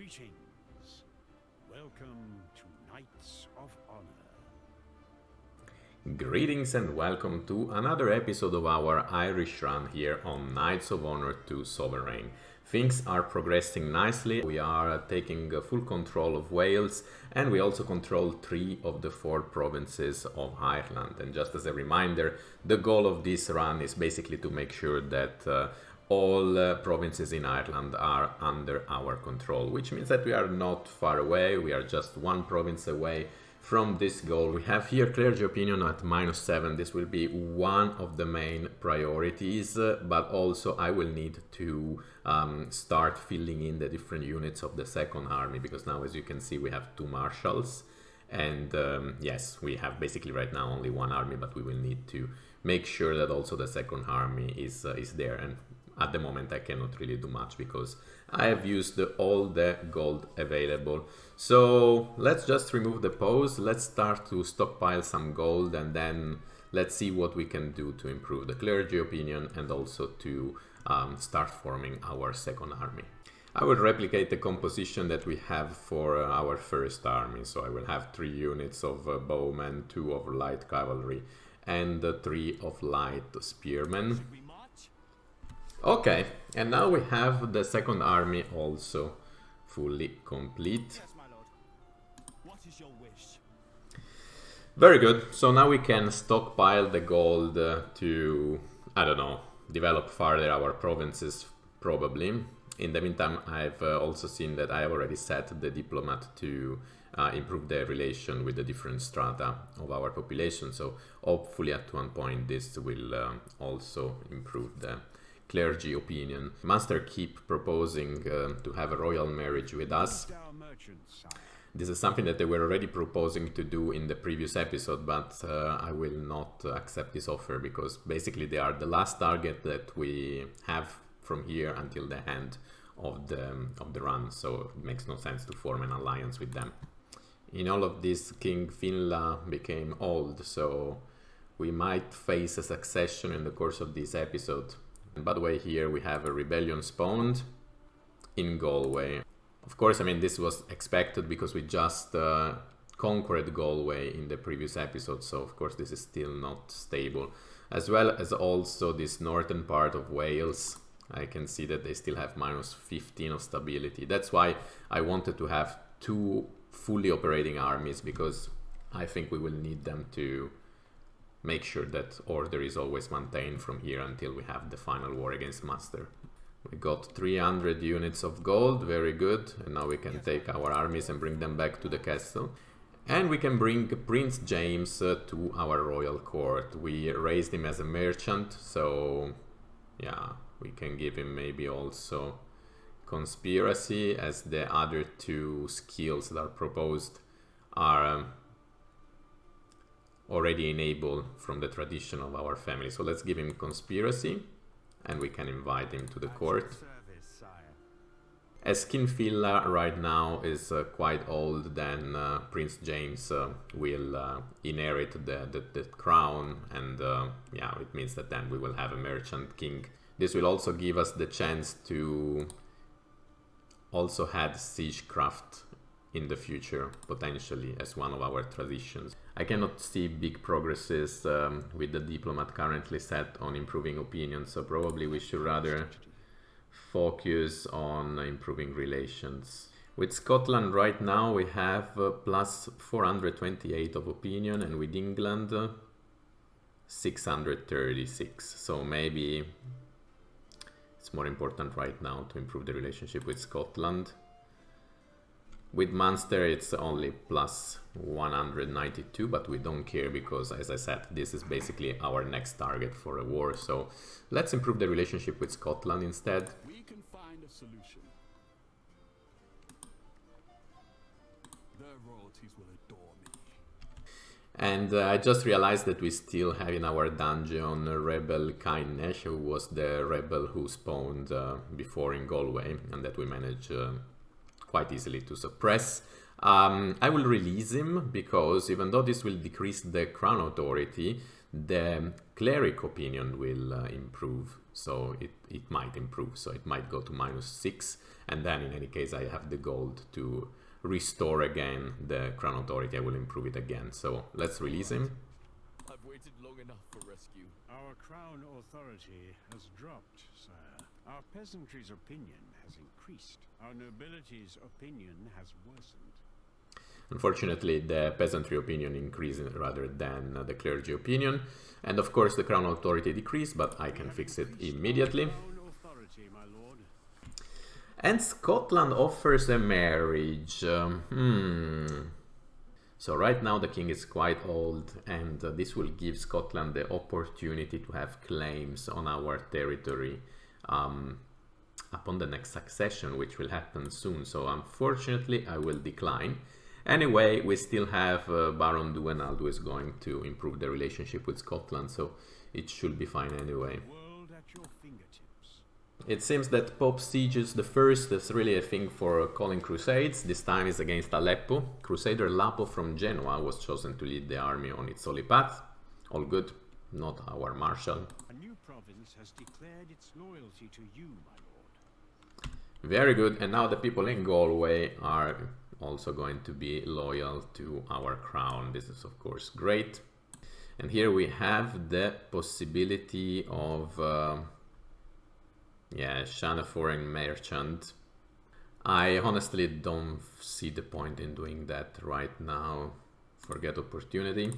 Greetings. Welcome to Knights of Honor. Greetings and welcome to another episode of our Irish run here on Knights of Honor 2 Sovereign. Things are progressing nicely. We are taking full control of Wales and we also control 3 of the 4 provinces of Ireland. And just as a reminder, the goal of this run is basically to make sure that all provinces in Ireland are under our control, which means that we are not far away. We are just 1 province away from this goal. We have here clergy opinion at -7. This will be one of the main priorities, but also I will need to start filling in the different units of the second army, because now, as you can see, we have 2 marshals. And yes, we have basically right now only 1 army, but we will need to make sure that also the second army is there. And at the moment I cannot really do much because I have used all the gold available. So let's just remove the pause. Let's start to stockpile some gold and then let's see what we can do to improve the clergy opinion and also to start forming our second army. I will replicate the composition that we have for our first army. So I will have 3 units of bowmen, 2 of light cavalry and 3 of light spearmen. Okay, and now we have the second army also fully complete. Yes, my lord. What is your wish? Very good. So now we can stockpile the gold to, I don't know, develop further our provinces probably. In the meantime, I've also seen that I have already set the diplomat to improve the relation with the different strata of our population. So hopefully at one point this will also improve the clergy opinion. Master keep proposing to have a royal marriage with us. This is something that they were already proposing to do in the previous episode, but I will not accept this offer because basically they are the last target that we have from here until the end of the run, so it makes no sense to form an alliance with them. In all of this, King Finla became old, so we might face a succession in the course of this episode. And by the way, here we have a rebellion spawned in Galway. Of course, I mean, this was expected because we just conquered Galway in the previous episode, so of course this is still not stable. As well as also this northern part of Wales. I can see that they still have -15 of stability. That's why I wanted to have 2 fully operating armies, because I think we will need them to make sure that order is always maintained from here until we have the final war against Master. We got 300 units of gold, very good, and now we can take our armies and bring them back to the castle. And we can bring Prince James to our royal court. We raised him as a merchant, so yeah, we can give him maybe also conspiracy, as the other 2 skills that are proposed are already enabled from the tradition of our family. So let's give him conspiracy and we can invite him to the court. As King Finla right now is quite old, then Prince James will inherit the crown, and yeah, it means that then we will have a merchant king. This will also give us the chance to also have siegecraft in the future, potentially, as one of our traditions. I cannot see big progresses with the diplomat currently set on improving opinion, so probably we should rather focus on improving relations. With Scotland right now we have plus 428 of opinion, and with England 636, so maybe it's more important right now to improve the relationship with Scotland. With Munster it's only plus 192, but we don't care because, as I said, this is basically our next target for a war. So let's improve the relationship with Scotland instead. We can find a solution. Their royalties will adore me. And I just realized that we still have in our dungeon Rebel Kainesh, who was the rebel who spawned before in Galway, and that we managed quite easily to suppress. I will release him because even though this will decrease the crown authority, the cleric opinion will improve. So it might improve. So it might go to -6. And then in any case, I have the gold to restore again the crown authority. I will improve it again. So let's release him. I've waited long enough for rescue. Our crown authority has dropped, sire. Our peasantry's opinion has increased. Our nobility's opinion has worsened. Unfortunately, the peasantry opinion increased rather than the clergy opinion. And of course, the crown authority decreased, but I can fix it immediately. Crown authority, my lord. And Scotland offers a marriage. So right now the king is quite old, and this will give Scotland the opportunity to have claims on our territory upon the next succession, which will happen soon. So unfortunately I will decline. Anyway, we still have Baron Duenald, who is going to improve the relationship with Scotland, so it should be fine anyway. World at your fingertips. It seems that Pope Sieges I is really a thing for calling crusades. This time is against Aleppo. Crusader Lapo from Genoa was chosen to lead the army on its holy path. All good, not our marshal. A new province has declared its loyalty to you, my lord. Very good, and now the people in Galway are also going to be loyal to our crown. This is of course great. And here we have the possibility of shun a foreign merchant. I honestly don't see the point in doing that right now. Forget opportunity.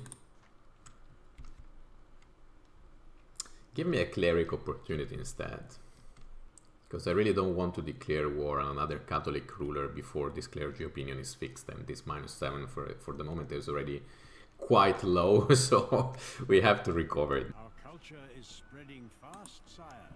Give me a cleric opportunity instead. Because I really don't want to declare war on another Catholic ruler before this clergy opinion is fixed. And this -7 for the moment is already quite low, so we have to recover it. Our culture is spreading fast, sire.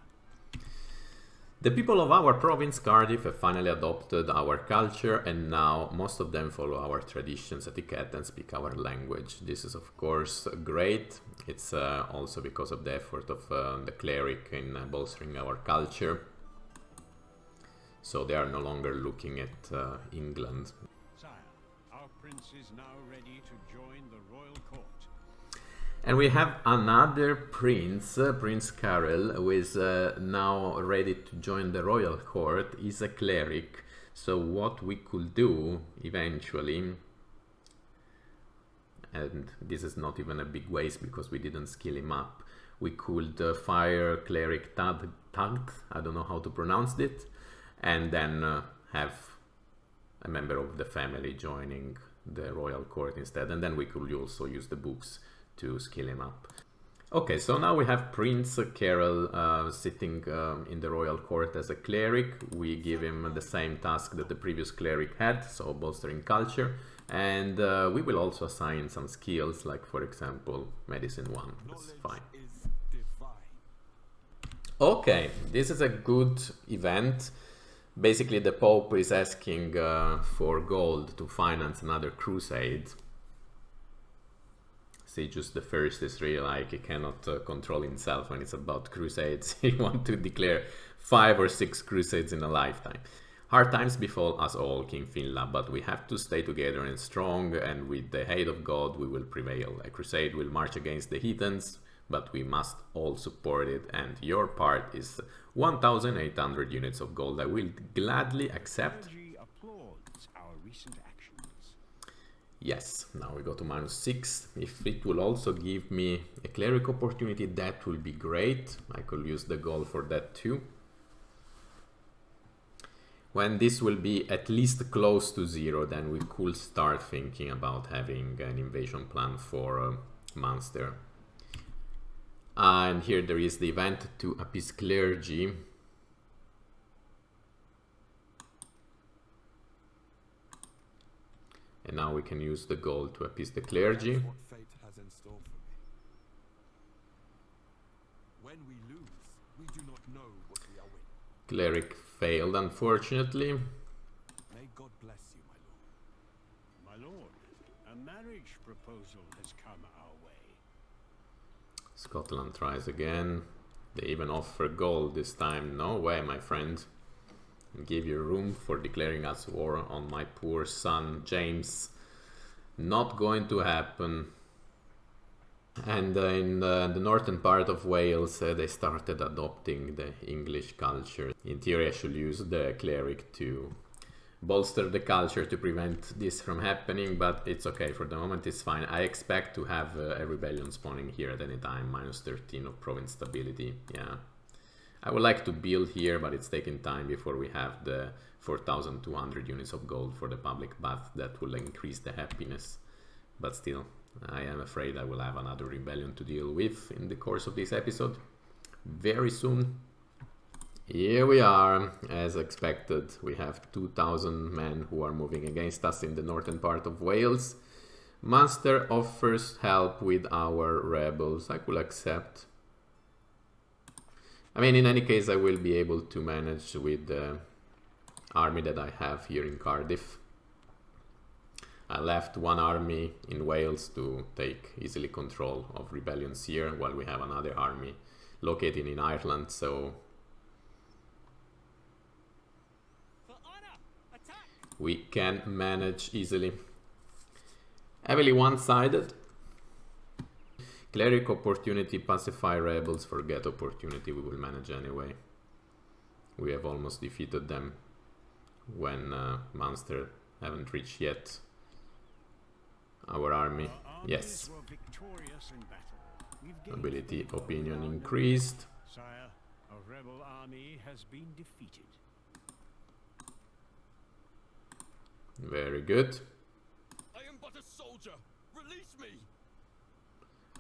The people of our province, Cardiff, have finally adopted our culture, and now most of them follow our traditions, etiquette, and speak our language. This is of course great. It's also because of the effort of the cleric in bolstering our culture. So they are no longer looking at England. Sire, our prince is now ready to join the royal court. And we have another prince, Prince Karel, who is now ready to join the royal court. He's a cleric. So what we could do eventually, and this is not even a big waste because we didn't skill him up, we could fire cleric Tagt, I don't know how to pronounce it, and then have a member of the family joining the royal court instead, and then we could also use the books to skill him up. Okay, so now we have Prince Karel sitting in the royal court as a cleric. We give him the same task that the previous cleric had, so bolstering culture, and we will also assign some skills, like for example medicine 1. That's fine. Is divine. Okay, this is a good event. Basically, the Pope is asking for gold to finance another crusade. Sieges I is really like he cannot control himself when it's about crusades. He wants to declare 5 or 6 crusades in a lifetime. Hard times befall us all, King Finla, but we have to stay together and strong, and with the aid of God we will prevail. A crusade will march against the heathens, but we must all support it, and your part is 1,800 units of gold. I will gladly accept. Clergy applauds our recent actions. Yes, now we go to -6. If it will also give me a cleric opportunity, that will be great. I could use the gold for that too. When this will be at least close to 0, then we could start thinking about having an invasion plan for Munster. And here there is the event to appease clergy. And now we can use the gold to appease the clergy. That's what fate has in store for me. When we lose, we do not know what we are winning. Cleric failed, unfortunately. May God bless you, my lord. My lord, a marriage proposal has come our way. Scotland tries again. They even offer gold this time. No way, my friend. Give you room for declaring us war on my poor son James. Not going to happen. And in the northern part of Wales, they started adopting the English culture. In theory, I should use the cleric to bolster the culture to prevent this from happening, but it's okay for the moment, it's fine. I expect to have a rebellion spawning here at any time, -13 of province stability, yeah. I would like to build here, but it's taking time before we have the 4,200 units of gold for the public bath. That will increase the happiness, but still, I am afraid I will have another rebellion to deal with in the course of this episode very soon. Here we are, as expected. We have 2,000 men who are moving against us in the northern part of Wales. Munster offers help with our rebels. I could accept. I mean, in any case, I will be able to manage with the army that I have here in Cardiff. I left one army in Wales to take easily control of rebellions here, while we have another army located in Ireland, so we can manage easily. Heavily one-sided. Cleric opportunity, pacify rebels, forget opportunity, we will manage anyway. We have almost defeated them when Munster haven't reached yet our army. Yes. Ability opinion increased. Sire, a rebel army has been defeated. Very good. I am but a soldier. Release me.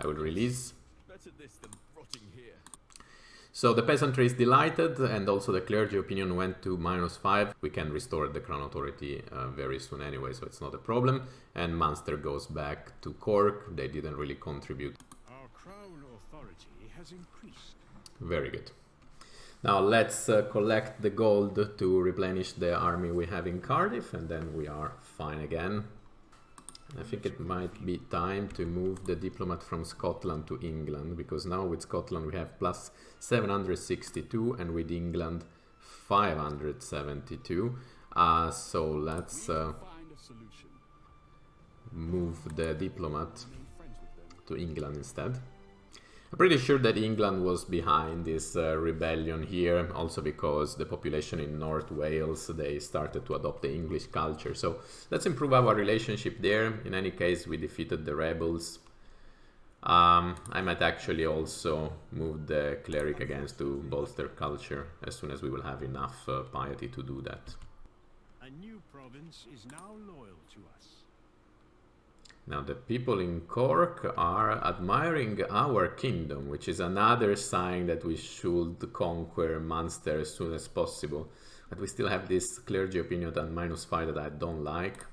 I will release. Better this than rotting here. So the peasantry is delighted, and also the clergy opinion went to -5. We can restore the crown authority very soon anyway, so it's not a problem. And Munster goes back to Cork. They didn't really contribute. Our crown authority has increased. Very good. Now let's collect the gold to replenish the army we have in Cardiff, and then we are fine again. I think it might be time to move the diplomat from Scotland to England, because now with Scotland we have plus 762 and with England 572. So let's move the diplomat to England instead. I'm pretty sure that England was behind this rebellion here, also because the population in North Wales, they started to adopt the English culture. So let's improve our relationship there. In any case, we defeated the rebels. I might actually also move the cleric against to bolster culture as soon as we will have enough piety to do that. A new province is now loyal to us. Now the people in Cork are admiring our kingdom, which is another sign that we should conquer Munster as soon as possible. But we still have this clergy opinion at -5 that I don't like.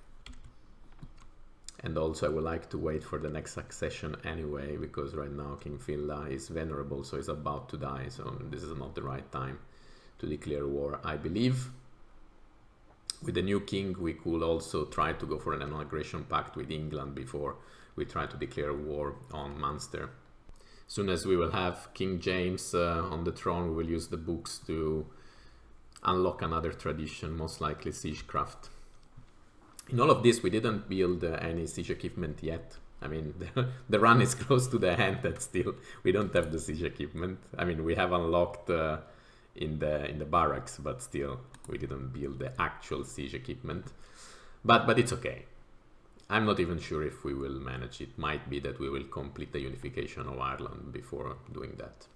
And also I would like to wait for the next succession anyway, because right now King Filla is venerable, so he's about to die, so this is not the right time to declare war, I believe. With the new king, we could also try to go for an integration pact with England before we try to declare war on Munster. As soon as we will have King James on the throne, we will use the books to unlock another tradition, most likely siegecraft. In all of this, we didn't build any siege equipment yet. I mean, the run is close to the end, and still we don't have the siege equipment. I mean, we have unlocked in the barracks, but still we didn't build the actual siege equipment. But it's okay. I'm not even sure if we will manage. It might be that we will complete the unification of Ireland before doing that.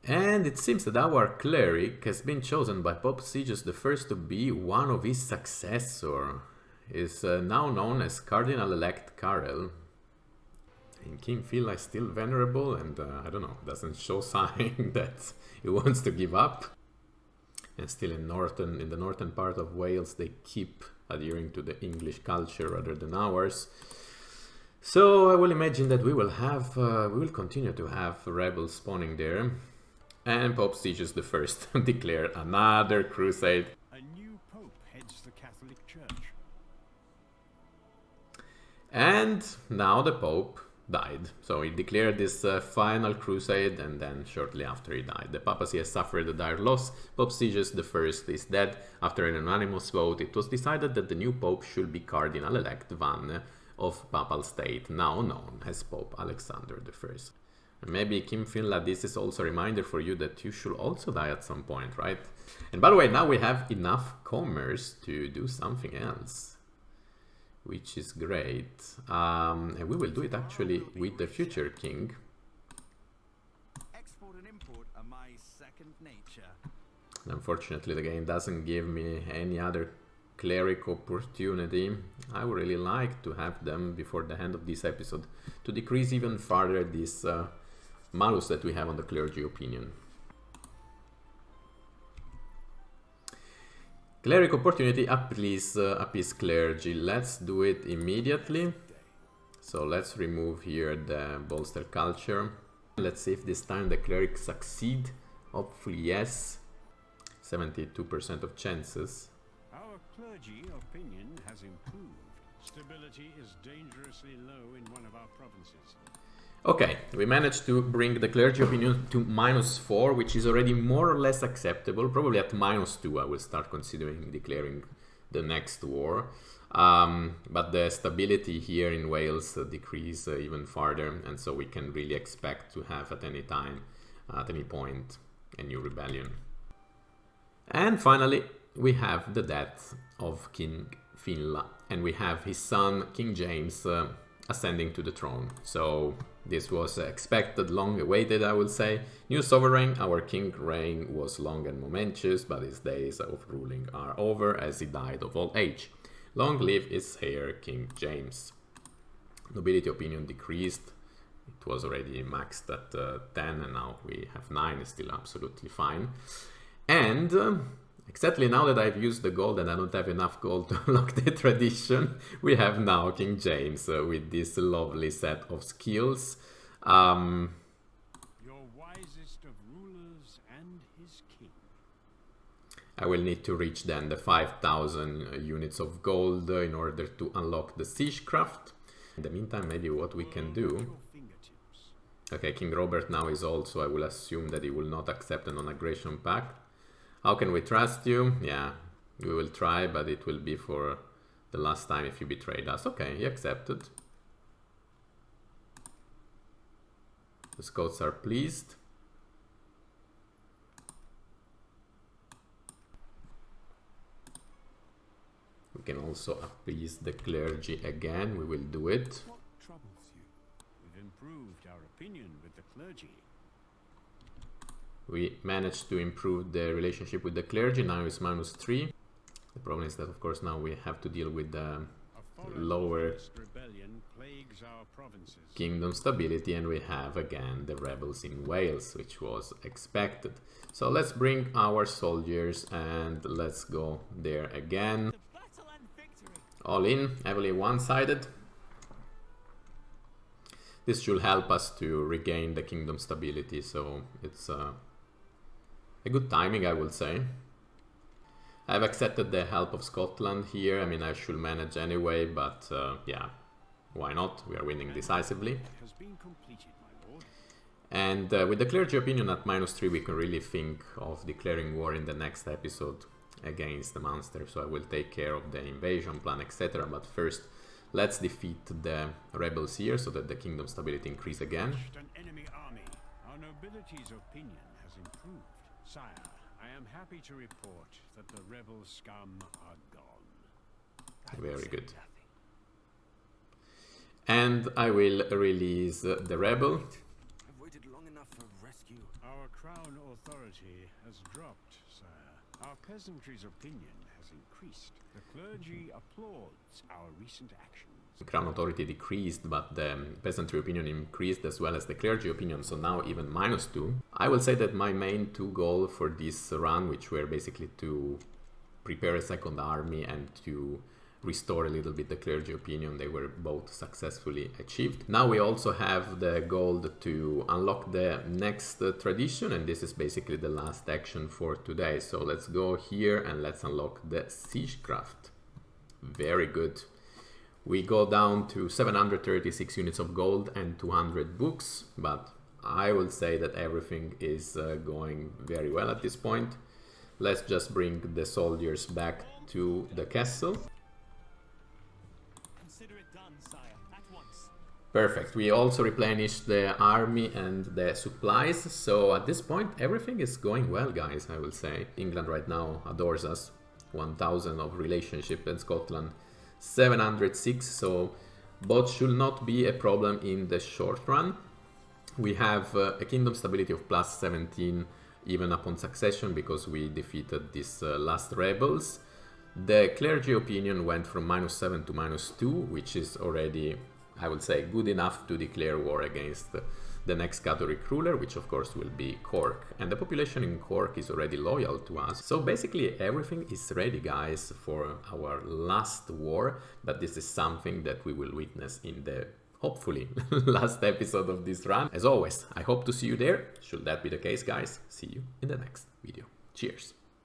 And it seems that our cleric has been chosen by Pope Sigius I to be one of his successors. Is now known as Cardinal-elect Karel. And King Filla is still venerable, and I don't know, doesn't show sign that he wants to give up. And still in the northern part of Wales, they keep adhering to the English culture rather than ours. So I will imagine that we will continue to have rebels spawning there. And Pope Sigius I declared another crusade. A new pope heads the Catholic Church. And now the Pope died. So he declared this final crusade, and then shortly after he died. The papacy has suffered a dire loss. Pope Sigius I is dead. After an unanimous vote, it was decided that the new Pope should be Cardinal-elect Van of Papal State, now known as Pope Alexander I. And maybe, Kim Finla, this is also a reminder for you that you should also die at some point, right? And by the way, now we have enough commerce to do something else, which is great. And we will do it actually with the future king. Export and import are my second nature. Unfortunately, the game doesn't give me any other cleric opportunity. I would really like to have them before the end of this episode to decrease even further this malus that we have on the clergy opinion. Cleric opportunity, appease clergy. Let's do it immediately. So let's remove here the bolster culture. Let's see if this time the cleric succeed. Hopefully yes. 72% of chances. Our clergy opinion has improved. Stability is dangerously low in one of our provinces. Okay, we managed to bring the clergy opinion to -4, which is already more or less acceptable. Probably at -2 I will start considering declaring the next war. But the stability here in Wales decrease even further, and so we can really expect to have at any time, at any point, a new rebellion. And finally, we have the death of King Finla, and we have his son, King James, ascending to the throne. So this was expected, long awaited, I will say. New sovereign, our king reign was long and momentous, but his days of ruling are over as he died of old age. Long live his heir, King James. Nobility opinion decreased. It was already maxed at 10 and now we have 9, it's still absolutely fine. And exactly now that I've used the gold and I don't have enough gold to unlock the tradition, we have now King James with this lovely set of skills. Your wisest of rulers and his king. I will need to reach then the 5,000 units of gold in order to unlock the siegecraft. In the meantime, maybe what we can do... Okay, King Robert now is also, I will assume that he will not accept a non-aggression pact. How can we trust you? Yeah, we will try, but it will be for the last time if you betrayed us. Okay, he accepted. The Scots are pleased. We can also appease the clergy again. We will do it. What troubles you? We've improved our opinion with the clergy. We managed to improve the relationship with the clergy. Now it's -3. The problem is that, of course, now we have to deal with the lower kingdom stability, and we have again the rebels in Wales, which was expected. So let's bring our soldiers and let's go there again. All in, heavily one-sided. This should help us to regain the kingdom stability, so it's a good timing, I would say. I've accepted the help of Scotland here. I mean, I should manage anyway, but yeah, why not? We are winning decisively. And with the clergy opinion at -3, we can really think of declaring war in the next episode against the monster. So I will take care of the invasion plan, etc. But first, let's defeat the rebels here so that the kingdom stability increase again. An enemy army. Our nobility's opinion has improved. Sire, I am happy to report that the rebel scum are gone. Very good. And I will release the rebel. I've waited long enough for rescue. Our crown authority has dropped, sire. Our peasantry's opinion has increased. The clergy applauds our recent actions. Crown authority decreased, but the peasantry opinion increased as well as the clergy opinion, so now even -2. I will say that my main two goals for this run, which were basically to prepare a second army and to restore a little bit the clergy opinion, they were both successfully achieved. Now we also have the goal to unlock the next tradition, and this is basically the last action for today. So let's go here and let's unlock the siegecraft. Very good. We go down to 736 units of gold and 200 books, but I will say that everything is going very well at this point. Let's just bring the soldiers back to the castle. Consider it done. done, sire. At once. Perfect. We also replenished the army and the supplies. So at this point, everything is going well, guys, I will say. England right now adores us. 1000 of relationship, and Scotland 706. So both should not be a problem in the short run. We have a kingdom stability of plus 17 even upon succession because we defeated these last rebels. The clergy opinion went from -7 to -2, which is already, I would say, good enough to declare war against the next Catholic ruler, which of course will be Cork. And the population in Cork is already loyal to us. So basically everything is ready, guys, for our last war. But this is something that we will witness in the, hopefully, last episode of this run. As always, I hope to see you there. Should that be the case, guys, see you in the next video. Cheers!